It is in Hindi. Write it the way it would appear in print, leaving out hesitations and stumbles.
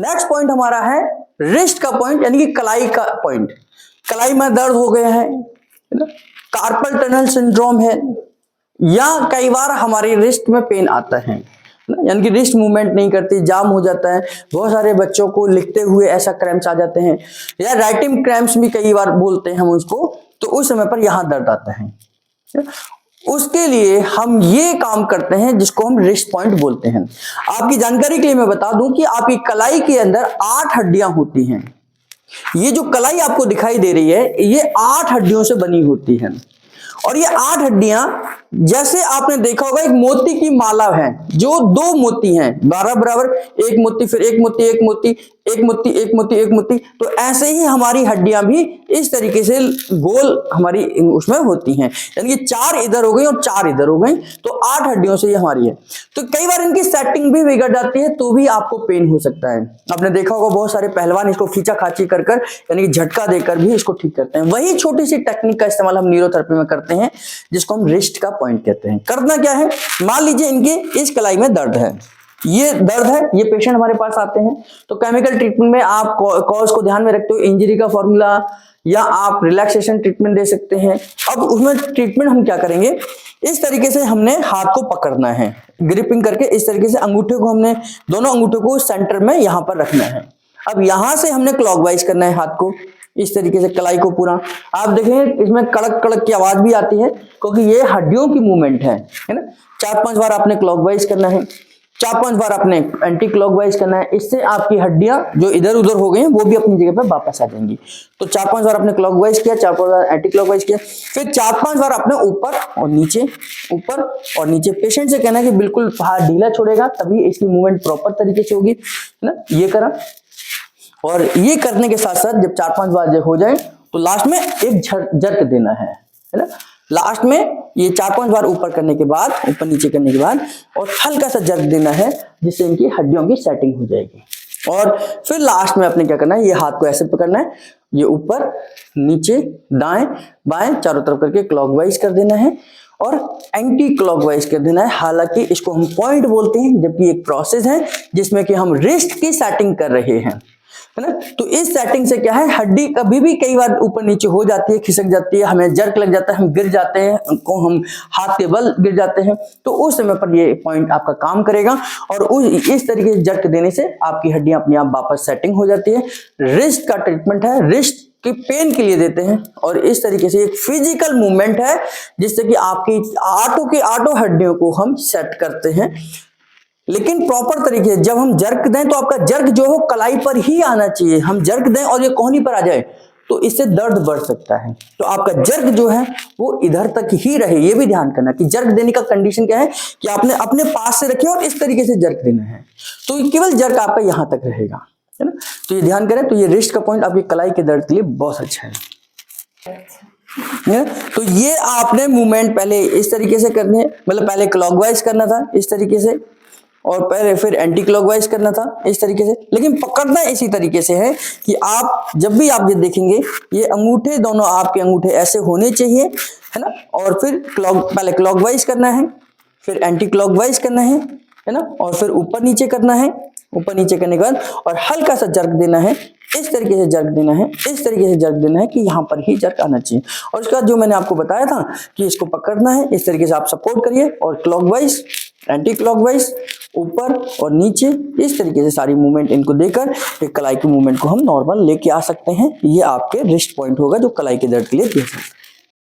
नेक्स्ट पॉइंट हमारा है रिस्ट का पॉइंट, यानी कि कलाई का पॉइंट। कलाई में दर्द हो गया है ना, कार्पल टनल सिंड्रोम है, या कई बार हमारी रिस्ट में पेन आता है, यानी कि रिस्ट मूवमेंट नहीं करती, जाम हो जाता है। बहुत सारे बच्चों को लिखते हुए ऐसा क्रैम्प्स आ जाते हैं, या राइटिंग क्रैम्प्स भी कई बार बोलते हैं हम उसको। तो उस समय पर यहां दर्द आता है, उसके लिए हम ये काम करते हैं जिसको हम रिस्ट पॉइंट बोलते हैं। आपकी जानकारी के लिए मैं बता दूं कि आपकी कलाई के अंदर 8 हड्डियां होती हैं। ये जो कलाई आपको दिखाई दे रही है ये 8 हड्डियों से बनी होती है, और ये 8 हड्डियां जैसे आपने देखा होगा एक मोती की माला है, जो 2 मोती हैं बराबर, एक मोती फिर एक मोती, एक मोती, एक मोती, एक मोती, एक मोती। तो ऐसे ही हमारी हड्डियां भी इस तरीके से गोल हमारी उसमें होती हैं, यानी कि 4 इधर हो गई और 4 इधर हो गई, तो 8 हड्डियों से ये हमारी है। तो कई बार इनकी सेटिंग भी बिगड़ जाती है तो भी आपको पेन हो सकता है। आपने देखा होगा बहुत सारे पहलवान इसको खींचा खाची कर यानी कि झटका देकर भी इसको ठीक करते हैं। वही छोटी सी टेक्निक का इस्तेमाल हम न्यूरोथेरेपी में करते हैं, जिसको हम रिस्ट का पॉइंट कहते हैं। करना क्या है, मान लीजिए इनके इस कलाई में दर्द है, ये दर्द है, ये पेशेंट हमारे पास आते हैं, तो केमिकल ट्रीटमेंट में आप कॉज को ध्यान में रखते हो, इंजरी का फॉर्मूला, या आप रिलैक्सेशन ट्रीटमेंट दे सकते हैं। अब उसमें ट्रीटमेंट हम क्या करेंगे, इस तरीके से हमने हाथ को पकड़ना है, ग्रिपिंग करके इस तरीके से अंगूठे को हमने दोनों अंगूठे को सेंटर में यहां पर रखना है। अब यहां से हमने क्लॉकवाइज करना है हाथ को, इस तरीके से कलाई को पूरा। आप देखें इसमें कड़क कड़क की आवाज भी आती है, क्योंकि ये हड्डियों की मूवमेंट है ना। 4-5 बार आपने क्लॉकवाइज करना है, 4-5 बार आपने एंटी क्लॉकवाइज करना है। इससे आपकी हड्डियां जो इधर उधर हो गई हैं वो भी अपनी जगह पर वापस आ जाएंगी। तो 4-5 बार आपने क्लॉकवाइज किया, 4-5 बार एंटी क्लॉकवाइज किया, फिर 4-5 बार आपने ऊपर और नीचे, ऊपर और नीचे। पेशेंट से कहना है कि बिल्कुल हाथ ढीला छोड़ेगा, तभी इसकी मूवमेंट प्रॉपर तरीके से होगी ना। ये करा, और ये करने के साथ साथ जब 4-5 बार हो जाए तो लास्ट में एक जर्क देना है ना। लास्ट में ये 4-5 बार ऊपर करने के बाद, ऊपर नीचे करने के बाद, और हल्का सा जर्क देना है, जिससे इनकी हड्डियों की सेटिंग हो जाएगी। और फिर लास्ट में आपने क्या करना है, ये हाथ को ऐसे पकड़ना है, ये ऊपर नीचे दाएं बाएं चारों तरफ करके क्लॉकवाइज कर देना है, और एंटी क्लॉकवाइज कर देना है। हालांकि इसको हम पॉइंट बोलते हैं, जबकि एक प्रोसेस है जिसमें कि हम रिस्ट की सेटिंग कर रहे हैं, है ना। तो इस सेटिंग से क्या है, हड्डी कभी भी कई बार ऊपर नीचे हो जाती है, खिसक जाती है, हमें जर्क लग जाता है, हम गिर जाते हैं, हम हाथ के बल गिर जाते हैं, तो उस समय पर ये पॉइंट आपका काम करेगा। और इस तरीके से जर्क देने से आपकी हड्डियां अपने आप वापस सेटिंग हो जाती है। रिस्ट का ट्रीटमेंट है, रिस्ट के पेन के लिए देते हैं, और इस तरीके से एक फिजिकल मूवमेंट है जिससे कि आपकी आटो हड्डियों को हम सेट करते हैं। लेकिन प्रॉपर तरीके से जब हम जर्क दें तो आपका जर्क जो हो कलाई पर ही आना चाहिए। हम जर्क दें और ये कोहनी पर आ जाए तो इससे दर्द बढ़ सकता है। तो आपका जर्क जो है वो इधर तक ही रहे, ये भी ध्यान करना कि जर्क देने का कंडीशन क्या है कि आपने अपने पास से रखे और इस तरीके से जर्क देना है, तो केवल जर्क आपका यहां तक रहेगा, है ना। तो ये ध्यान करें। तो ये रिस्ट का पॉइंट आपकी कलाई के दर्द के लिए बहुत अच्छा है। तो ये आपने मूवमेंट पहले इस तरीके से करनी है, मतलब पहले क्लॉकवाइज करना था इस तरीके से, और पहले फिर एंटी क्लॉकवाइज करना था इस तरीके से। लेकिन पकड़ना इसी तरीके से है कि आप जब भी आप ये देखेंगे, ये अंगूठे दोनों आपके अंगूठे ऐसे होने चाहिए, है ना। और फिर पहले क्लॉकवाइज करना है, फिर एंटी क्लॉकवाइज करना है ना, और फिर ऊपर नीचे करना है। ऊपर नीचे करने के बाद और हल्का सा जर्क देना है, इस तरीके से जर्क देना है, इस तरीके से जर्क देना है कि यहाँ पर ही जर्क आना चाहिए। और उसके बाद जो मैंने आपको बताया था कि इसको पकड़ना है, इस तरीके से आप सपोर्ट करिए, और क्लॉकवाइज, एंटी क्लॉकवाइज, ऊपर और नीचे, इस तरीके से सारी मूवमेंट इनको देकर एक कलाई की मूवमेंट को हम नॉर्मल लेके आ सकते हैं। ये आपके रिस्ट पॉइंट होगा जो कलाई के दर्द के लिए दे सकते हैं।